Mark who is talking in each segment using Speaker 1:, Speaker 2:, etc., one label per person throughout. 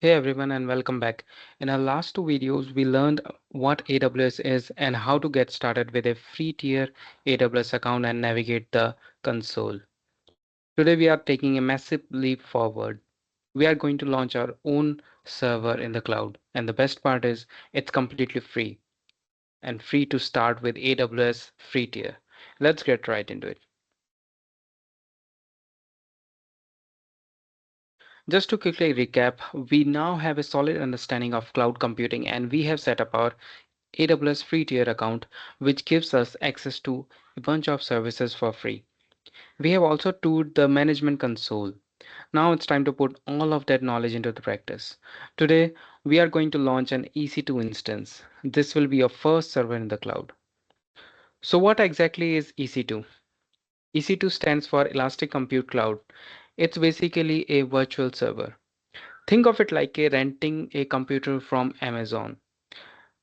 Speaker 1: Hey everyone and welcome back. In our last two videos, we learned what AWS is and how to get started with a free tier AWS account and navigate the console. Today we are taking a massive leap forward. We are going to launch our own server in the cloud. And the best part is it's completely free and free to start with AWS free tier. Let's get right into it. Just to quickly recap, we now have a solid understanding of cloud computing and we have set up our AWS free tier account, which gives us access to a bunch of services for free. We have also toured the management console. Now it's time to put all of that knowledge into the practice. Today, we are going to launch an EC2 instance. This will be your first server in the cloud. So what exactly is EC2? EC2 stands for Elastic Compute Cloud. It's basically a virtual server. Think of it like a renting a computer from Amazon.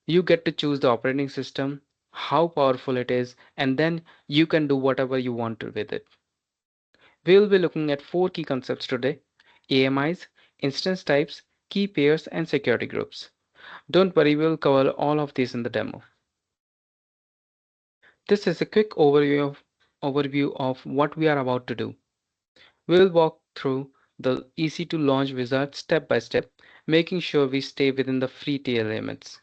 Speaker 1: You get to choose the operating system, how powerful it is, and then you can do whatever you want to with it. We will be looking at four key concepts today: AMIs, instance types, key pairs, and security groups. Don't worry, we'll cover all of these in the demo. This is a quick overview of what we are about to do. We'll walk through the EC2 launch wizard step by step, making sure we stay within the free tier limits.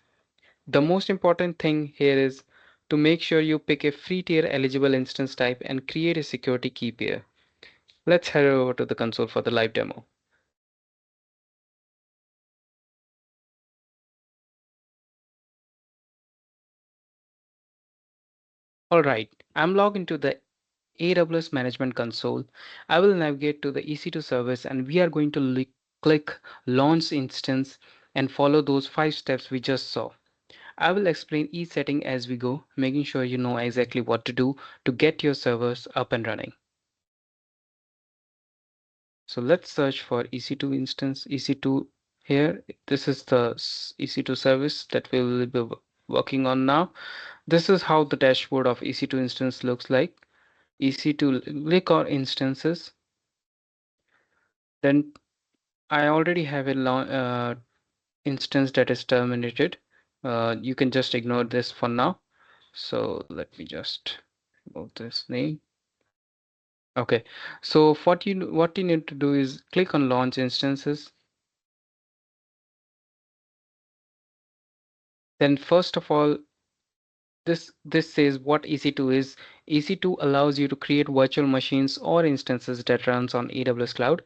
Speaker 1: The most important thing here is to make sure you pick a free tier eligible instance type and create a security key pair. Let's head over to the console for the live demo. Alright, I'm logged into the AWS Management Console. I will navigate to the EC2 service and we are going to click Launch Instance and follow those 5 steps we just saw. I will explain each setting as we go, making sure you know exactly what to do to get your servers up and running. So let's search for EC2 instance, EC2 here. This is the EC2 service that we will be working on now. This is how the dashboard of EC2 instance looks like. EC2 click on instances. Then I already have a instance that is terminated. You can just ignore this for now. So let me just move this name. Okay, so what you need to do is click on launch instances. Then first of all, this says what EC2 is. EC2 allows you to create virtual machines or instances that runs on AWS cloud.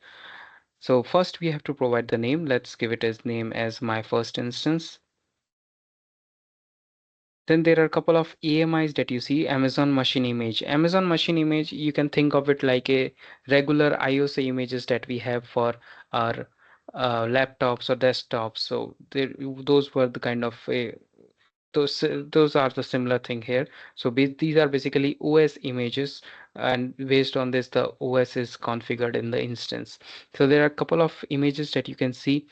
Speaker 1: So first we have to provide the name. Let's give it as name as my first instance. Then there are a couple of AMIs that you see. Amazon machine image. Amazon machine image, you can think of it like a regular IOC images that we have for our laptops or desktops. So those were the kind of those are the similar thing here. So these are basically OS images, and based on this the OS is configured in the instance. So there are a couple of images that you can see: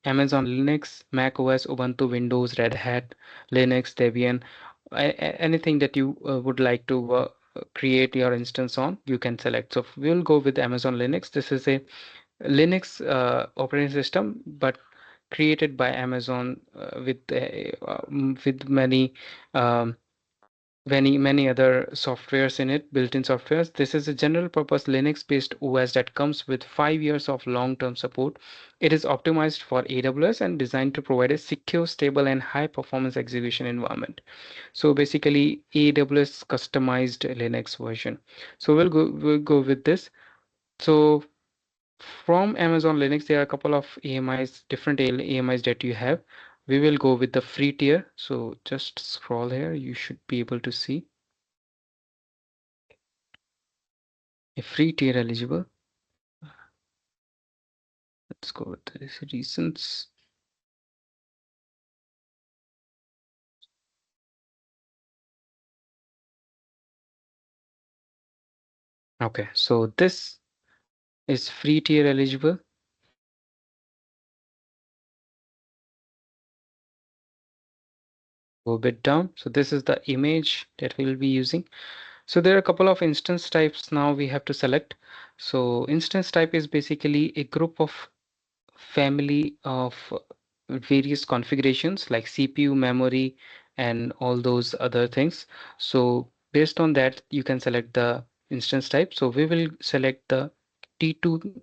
Speaker 1: Amazon Linux, Mac OS, Ubuntu, Windows, Red Hat, Linux, Debian, anything that you would like to create your instance on, you can select. So we'll go with Amazon Linux. This is a Linux operating system, but created by Amazon with um, many other softwares in it, built-in softwares. This is a general purpose Linux-based OS that comes with 5 years of long-term support. It is optimized for AWS and designed to provide a secure, stable, and high-performance execution environment. So basically, AWS customized Linux version. So we'll go with this. So from Amazon Linux, there are a couple of AMIs, different AMIs that you have. We will go with the free tier. So just scroll here. You should be able to see a free tier eligible. Let's go with this reasons. Okay, so this is free tier eligible. Go a bit down. So this is the image that we'll be using. So there are a couple of instance types now we have to select. So instance type is basically a group of family of various configurations like CPU, memory, and all those other things. So based on that, you can select the instance type. So we will select the T2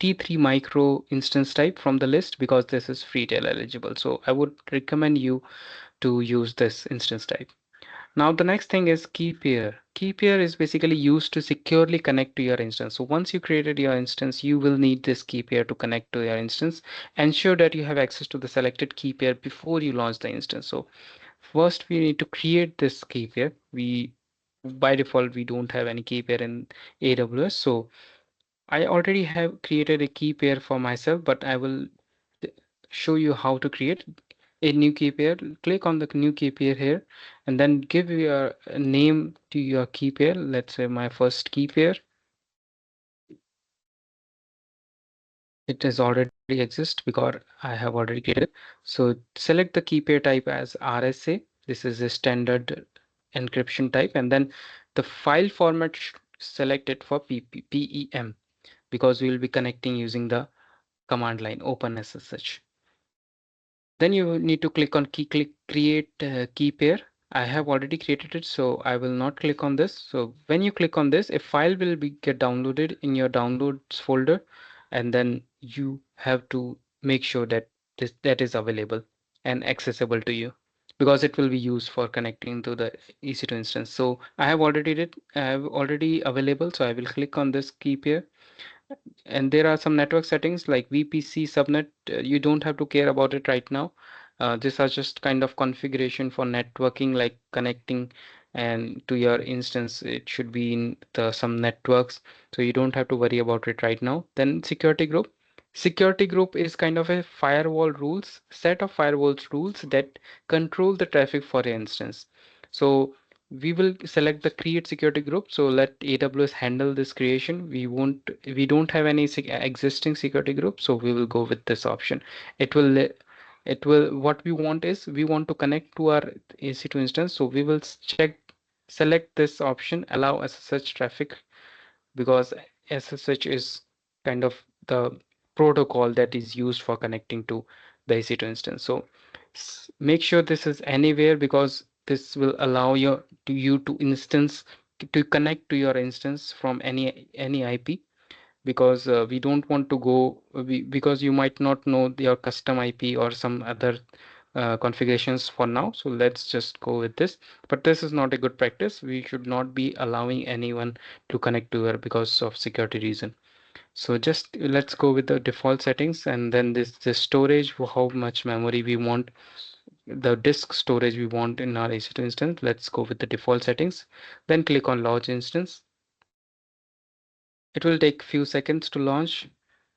Speaker 1: T3 micro instance type from the list because this is free tail eligible. So I would recommend you to use this instance type. Now the next thing is key pair. Key pair is basically used to securely connect to your instance. So once you created your instance, you will need this key pair to connect to your instance. Ensure that you have access to the selected key pair before you launch the instance. So first we need to create this key pair. We by default we don't have any key pair in AWS. So I already have created a key pair for myself, but I will show you how to create a new key pair. Click on the new key pair here and then give your name to your key pair. Let's say my first key pair. It is already exist because I have already created. So select the key pair type as RSA. This is a standard encryption type, and then the file format select it for PEM because we will be connecting using the command line OpenSSH. Then you need to click on click create key pair. I have already created it, so I will not click on this. So when you click on this, a file will be get downloaded in your downloads folder, and then you have to make sure that that is available and accessible to you because it will be used for connecting to the EC2 instance. So I have already did I have already available, so I will click on this key pair, and there are some network settings like VPC subnet. You don't have to care about it right now. These are just kind of configuration for networking, like connecting and to your instance. It should be in the some networks, so you don't have to worry about it right now. Then security group. Security group is kind of a firewall rules, set of firewalls rules that control the traffic for your instance. So we will select the create security group. So let AWS handle this creation. We don't have any existing security group, so we will go with this option. It will what we want is we want to connect to our EC2 instance. So we will select this option, allow SSH traffic, because SSH is kind of the protocol that is used for connecting to the EC2 instance. So make sure this is anywhere because this will allow you to instance to connect to your instance from any IP, because we don't want to go because you might not know your custom IP or some other configurations for now. So let's just go with this, but this is not a good practice. We should not be allowing anyone to connect to her because of security reason. So just let's go with the default settings, and then this storage, how much memory we want, the disk storage we want in our EC2 instance. Let's go with the default settings, then click on launch instance. It will take few seconds to launch.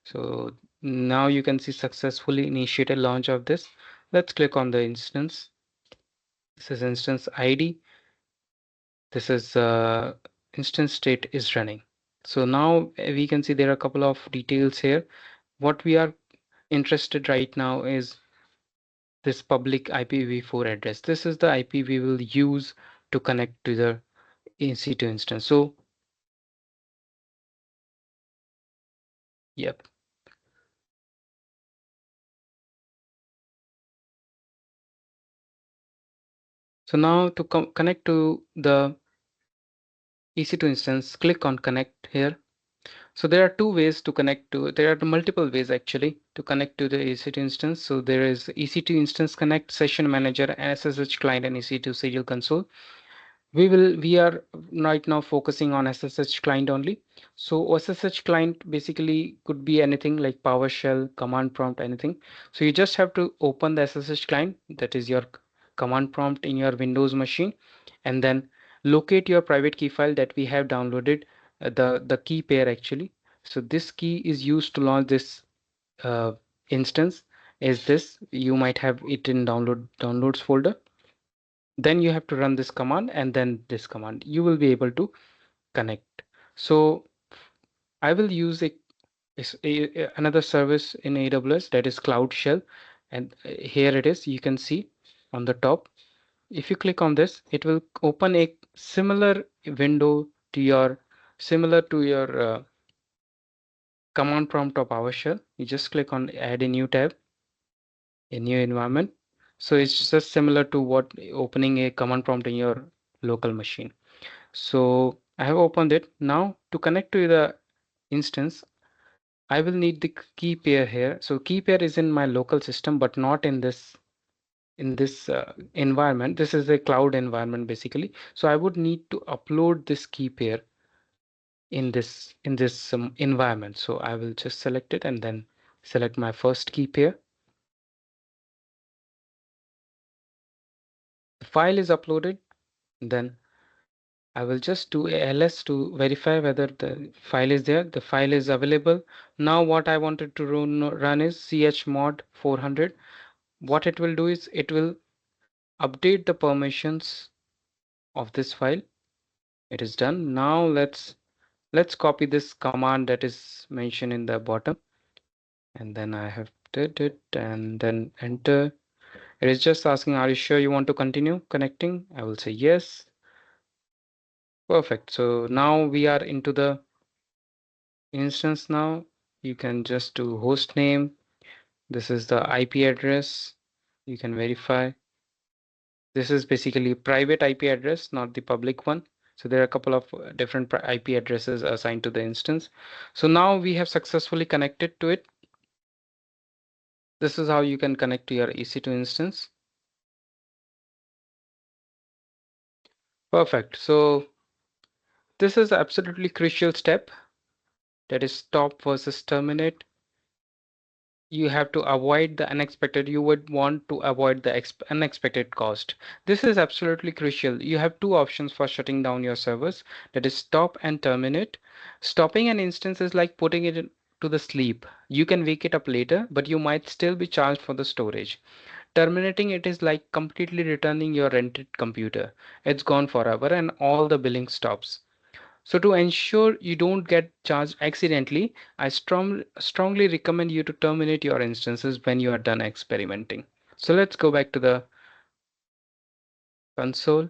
Speaker 1: So now you can see successfully initiated launch of this. Let's click on the instance. This is instance ID. This is instance state is running. So now we can see there are a couple of details here. What we are interested right now is this public IPv4 address. This is the IP we will use to connect to the EC2 instance. So yep. So now to connect to the EC2 instance, click on connect here. So there are two ways to connect to, there are multiple ways actually to connect to the EC2 instance. So there is EC2 instance connect, session manager, SSH client, and EC2 serial console. We are right now focusing on SSH client only. So SSH client basically could be anything like PowerShell, command prompt, anything. So you just have to open the SSH client, that is your command prompt in your Windows machine, and then locate your private key file that we have downloaded, the key pair actually. So this key is used to launch this uh, instance. Is this, you might have it in downloads folder. Then you have to run this command, and then this command you will be able to connect. So I will use another service in AWS, that is Cloud Shell, and here it is. You can see on the top. If you click on this, it will open a similar window to your command prompt or PowerShell. You just click on add a new tab, a new environment. So it's just similar to what opening a command prompt in your local machine. So I have opened it. Now to connect to the instance, I will need the key pair here. So key pair is in my local system, but not in this environment. This is a cloud environment basically. So I would need to upload this key pair in this environment. So I will just select it and then select my first key pair. The file is uploaded. Then I will just do a ls to verify whether the file is there. The file is available. Now what I wanted to run is chmod 400. What it will do is it will update the permissions of this file. It is done. Now let's copy this command that is mentioned in the bottom, and then I have did it and then enter. It is just asking, are you sure you want to continue connecting? I will say yes. Perfect. So now we are into the instance. Now you can just do host name. This is the IP address. You can verify. This is basically private IP address, not the public one. So there are a couple of different IP addresses assigned to the instance. So now we have successfully connected to it. This is how you can connect to your EC2 instance. Perfect. So this is absolutely crucial step, that is stop versus terminate. You have to avoid the unexpected. You would want to avoid the unexpected cost. This is absolutely crucial. You have two options for shutting down your servers, that is stop and terminate. Stopping an instance is like putting it to the sleep. You can wake it up later, but you might still be charged for the storage. Terminating it is like completely returning your rented computer. It's gone forever and all the billing stops. So to ensure you don't get charged accidentally, I strongly recommend you to terminate your instances when you are done experimenting. So let's go back to the console.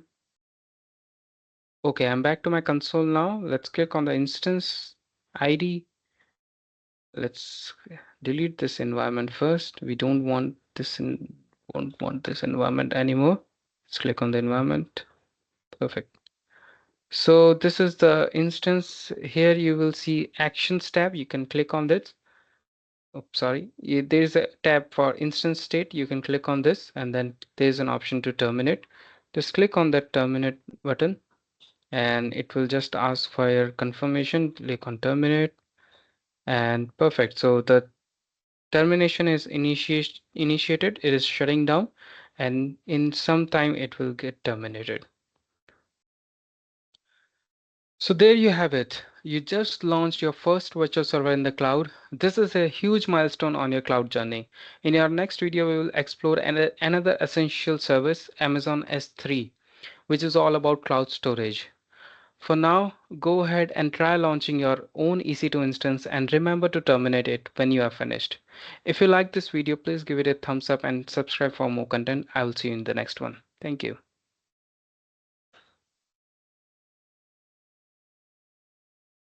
Speaker 1: Okay, I'm back to my console now. Let's click on the instance ID. Let's delete this environment first. We don't want this won't want this environment anymore. Let's click on the environment. Perfect. So this is the instance. Here you will see actions tab. You can click on this. Oh, sorry. There's a tab for instance state. You can click on this and then there's an option to terminate. Just click on that terminate button and it will just ask for your confirmation. Click on terminate and perfect. So the termination is initiated. It is shutting down and in some time it will get terminated. So there you have it. You just launched your first virtual server in the cloud. This is a huge milestone on your cloud journey. In our next video, we will explore another essential service, Amazon S3, which is all about cloud storage. For now, go ahead and try launching your own EC2 instance and remember to terminate it when you are finished. If you like this video, please give it a thumbs up and subscribe for more content. I will see you in the next one. Thank you.